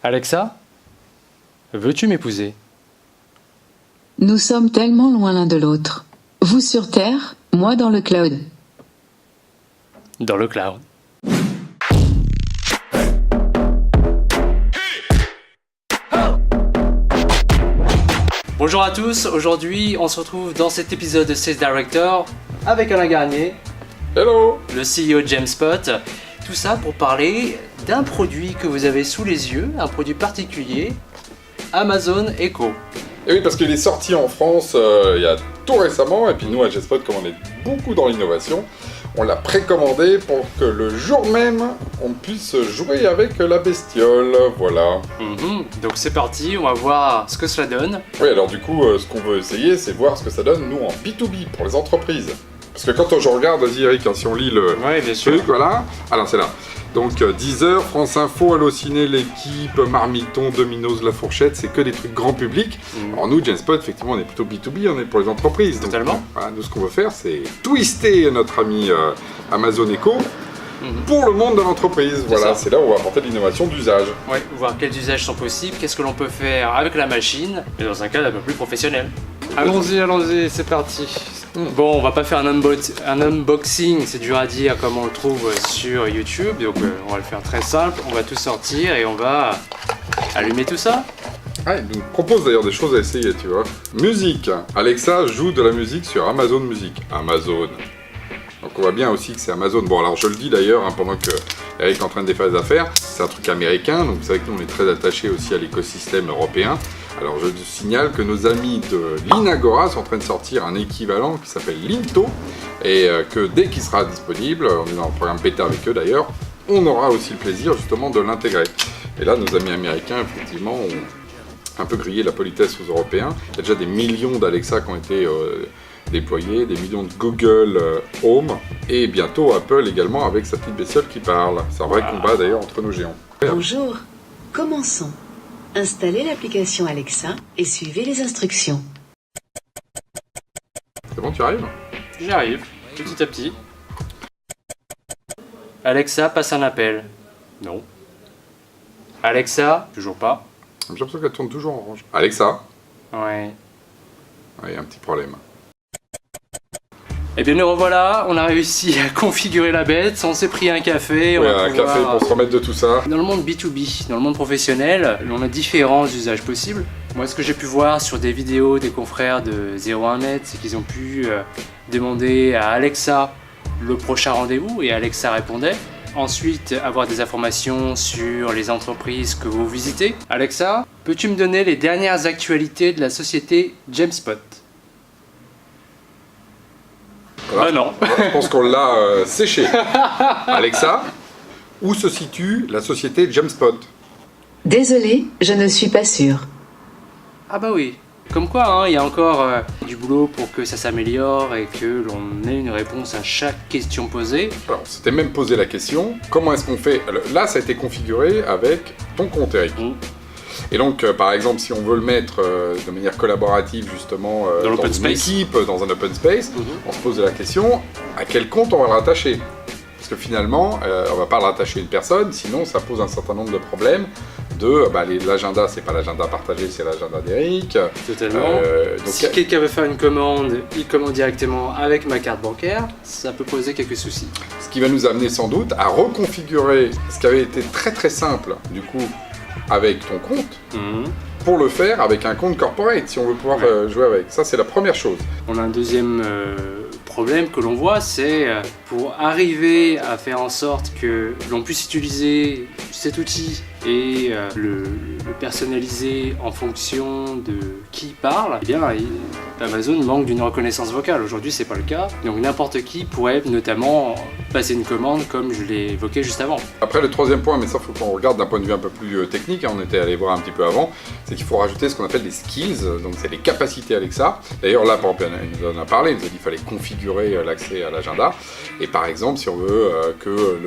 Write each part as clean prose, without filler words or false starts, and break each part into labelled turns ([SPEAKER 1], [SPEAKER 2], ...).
[SPEAKER 1] Alexa, veux-tu m'épouser?
[SPEAKER 2] Nous sommes tellement loin l'un de l'autre. Vous sur Terre, moi dans le cloud.
[SPEAKER 1] Dans le cloud. Bonjour à tous, aujourd'hui on se retrouve dans cet épisode de Sales Director avec Alain Garnier.
[SPEAKER 3] Hello.
[SPEAKER 1] Le CEO de Jamspot. Tout ça pour parler d'un produit que vous avez sous les yeux, un produit particulier, Amazon Echo.
[SPEAKER 3] Et oui, parce qu'il est sorti en France il y a tout récemment, et puis nous à Jamspot, comme on est beaucoup dans l'innovation, on l'a précommandé pour que le jour même, on puisse jouer avec la bestiole, voilà.
[SPEAKER 1] Donc c'est parti, on va voir ce que cela donne.
[SPEAKER 3] Oui, alors du coup, ce qu'on veut essayer, c'est voir ce que ça donne, nous, en B2B, pour les entreprises. Parce que quand je regarde, vas-y Eric, hein, si on lit le truc, voilà. Alors c'est là. Donc Deezer, France Info, Allociné, L'équipe, Marmiton, Domino's, La Fourchette, c'est que des trucs grand public. Alors nous, Jamspot, effectivement, on est plutôt B2B, on est pour les entreprises.
[SPEAKER 1] Totalement.
[SPEAKER 3] Donc, voilà, nous, ce qu'on veut faire, c'est twister notre ami Amazon Echo pour le monde de l'entreprise. Voilà, c'est là où on va apporter de l'innovation d'usage.
[SPEAKER 1] Oui, voir quels usages sont possibles, qu'est-ce que l'on peut faire avec la machine, mais dans un cadre un peu plus professionnel. Allons-y, c'est parti. Bon, on va pas faire un unboxing, c'est dur à dire comme on le trouve sur YouTube, donc on va le faire très simple, on va tout sortir et on va allumer tout ça.
[SPEAKER 3] Ah, il nous propose d'ailleurs des choses à essayer, tu vois. Musique. Alexa joue de la musique sur Amazon Music. Amazon. Donc on voit bien aussi que c'est Amazon. Bon, alors je le dis d'ailleurs, hein, pendant que Eric est en train de défaire les affaires, c'est un truc américain, donc c'est vrai que nous on est très attachés aussi à l'écosystème européen. Alors je signale que nos amis de l'Inagora sont en train de sortir un équivalent qui s'appelle Linto, et que dès qu'il sera disponible, on est dans le programme bêta avec eux d'ailleurs, on aura aussi le plaisir justement de l'intégrer. Et là nos amis américains effectivement ont un peu grillé la politesse aux Européens. Il y a déjà des millions d'Alexa qui ont été déployés, des millions de Google Home, et bientôt Apple également avec sa petite bestiole qui parle. C'est un vrai combat d'ailleurs entre nos géants.
[SPEAKER 4] Bonjour, commençons. Installez l'application Alexa et suivez les instructions.
[SPEAKER 3] C'est bon, tu arrives?
[SPEAKER 1] J'y arrive, petit à petit. Alexa, passe un appel. Non. Alexa, toujours pas.
[SPEAKER 3] J'ai l'impression qu'elle tourne toujours en orange. Alexa?
[SPEAKER 1] Ouais.
[SPEAKER 3] Il y a un petit problème.
[SPEAKER 1] Eh bien nous revoilà, on a réussi à configurer la bête, on s'est pris un café.
[SPEAKER 3] Ouais,
[SPEAKER 1] on va
[SPEAKER 3] un café pour se remettre de tout ça.
[SPEAKER 1] Dans le monde B2B, dans le monde professionnel, on a différents usages possibles. Moi ce que j'ai pu voir sur des vidéos des confrères de 01net, c'est qu'ils ont pu demander à Alexa le prochain rendez-vous et Alexa répondait. Ensuite, avoir des informations sur les entreprises que vous visitez. Alexa, peux-tu me donner les dernières actualités de la société Jamspot?
[SPEAKER 3] Voilà.
[SPEAKER 1] Ah non.
[SPEAKER 3] Je pense qu'on l'a séché. Alexa, où se situe la société Jamspot?
[SPEAKER 2] Désolé, je ne suis pas sûre.
[SPEAKER 1] Ah bah oui. Comme quoi, hein, il y a encore du boulot pour que ça s'améliore et que l'on ait une réponse à chaque question posée.
[SPEAKER 3] Alors, on s'était même posé la question, comment est-ce qu'on fait? Là, ça a été configuré avec ton compte, Eric. Et donc, par exemple, si on veut le mettre de manière collaborative, justement,
[SPEAKER 1] dans
[SPEAKER 3] une équipe, dans un open space, on se pose la question, à quel compte on va le rattacher? Parce que finalement, on ne va pas le rattacher à une personne, sinon ça pose un certain nombre de problèmes. L'agenda, c'est pas l'agenda partagé, c'est l'agenda d'Eric.
[SPEAKER 1] Totalement. Donc, si quelqu'un veut faire une commande, il commande directement avec ma carte bancaire, ça peut poser quelques soucis.
[SPEAKER 3] Ce qui va nous amener sans doute à reconfigurer ce qui avait été très très simple, du coup, avec ton compte, pour le faire avec un compte corporate, si on veut pouvoir jouer avec. Ça, c'est la première chose.
[SPEAKER 1] On a un deuxième problème que l'on voit, c'est pour arriver à faire en sorte que l'on puisse utiliser cet outil et le personnaliser en fonction de qui parle, eh bien Amazon manque d'une reconnaissance vocale. Aujourd'hui, c'est pas le cas. Donc n'importe qui pourrait notamment passer une commande comme je l'ai évoqué juste avant.
[SPEAKER 3] Après, le troisième point, mais ça faut qu'on regarde d'un point de vue un peu plus technique, hein, on était allé voir un petit peu avant, c'est qu'il faut rajouter ce qu'on appelle des skills, donc c'est les capacités Alexa. D'ailleurs là, par exemple, il nous en a parlé, il nous a dit qu'il fallait configurer l'accès à l'agenda. Et par exemple, si on veut que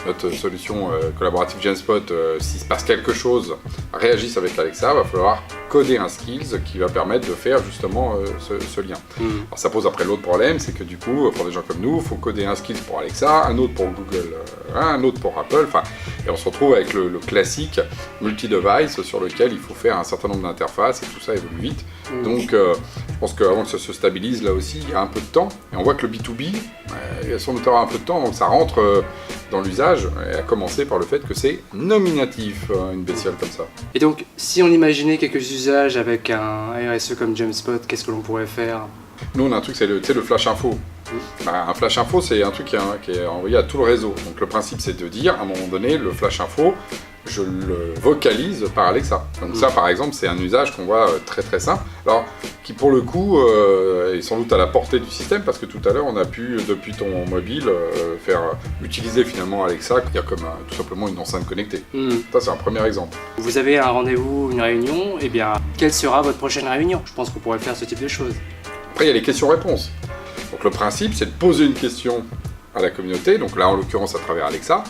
[SPEAKER 3] notre solution collaborative GenSpot, s'il se passe quelque chose, réagisse avec Alexa, il va falloir coder un skills qui va permettre de faire justement ce lien. Alors ça pose après l'autre problème, c'est que du coup, pour des gens comme nous, il faut coder un skills pour Alexa, un autre pour Google, un autre pour Apple, et on se retrouve avec le classique multi-device sur lequel il faut faire un certain nombre d'interfaces et tout ça évolue vite. Donc je pense qu'avant que ça se stabilise là aussi, il y a un peu de temps, et on voit que le B2B, il y a sans doute un peu de temps, donc ça rentre dans l'usage, et à commencer par le fait que c'est nominatif, une bestiole comme ça.
[SPEAKER 1] Et donc, si on imaginait quelques usages avec un RSE comme GemSpot, qu'est-ce que l'on pourrait faire?
[SPEAKER 3] Nous, on a un truc, c'est le flash info. Un flash info, c'est un truc qui est envoyé à tout le réseau. Donc le principe, c'est de dire, à un moment donné, le flash info, je le vocalise par Alexa. Donc ça, par exemple, c'est un usage qu'on voit très très simple. Alors, qui pour le coup est sans doute à la portée du système, parce que tout à l'heure, on a pu, depuis ton mobile, utiliser finalement Alexa, qui a comme tout simplement une enceinte connectée. Ça, c'est un premier exemple.
[SPEAKER 1] Vous avez un rendez-vous, une réunion, et bien, quelle sera votre prochaine réunion? Je pense qu'on pourrait faire ce type de choses.
[SPEAKER 3] Après, il y a les questions-réponses. Donc le principe, c'est de poser une question à la communauté, donc là en l'occurrence à travers Alexa,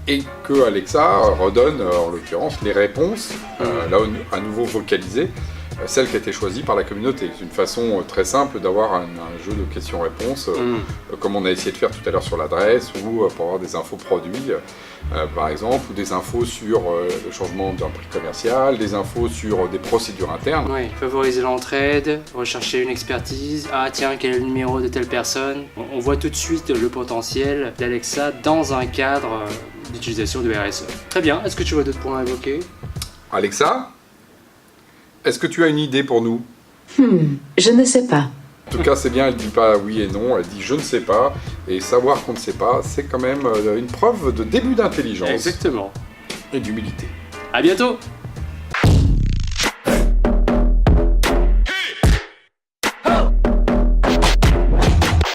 [SPEAKER 3] et que Alexa redonne en l'occurrence les réponses, là à nouveau vocalisées, celle qui a été choisie par la communauté. C'est une façon très simple d'avoir un jeu de questions-réponses, comme on a essayé de faire tout à l'heure sur l'adresse, ou pour avoir des infos produits, par exemple, ou des infos sur le changement d'un prix commercial, des infos sur des procédures internes.
[SPEAKER 1] Oui, favoriser l'entraide, rechercher une expertise. Ah tiens, quel est le numéro de telle personne? On voit tout de suite le potentiel d'Alexa dans un cadre d'utilisation de RSE. Très bien, est-ce que tu vois d'autres points à évoquer?
[SPEAKER 3] Alexa, est-ce que tu as une idée pour nous?
[SPEAKER 2] Je ne sais pas.
[SPEAKER 3] En tout cas, c'est bien, elle dit pas oui et non, elle dit je ne sais pas. Et savoir qu'on ne sait pas, c'est quand même une preuve de début d'intelligence.
[SPEAKER 1] Exactement.
[SPEAKER 3] Et d'humilité.
[SPEAKER 1] À bientôt!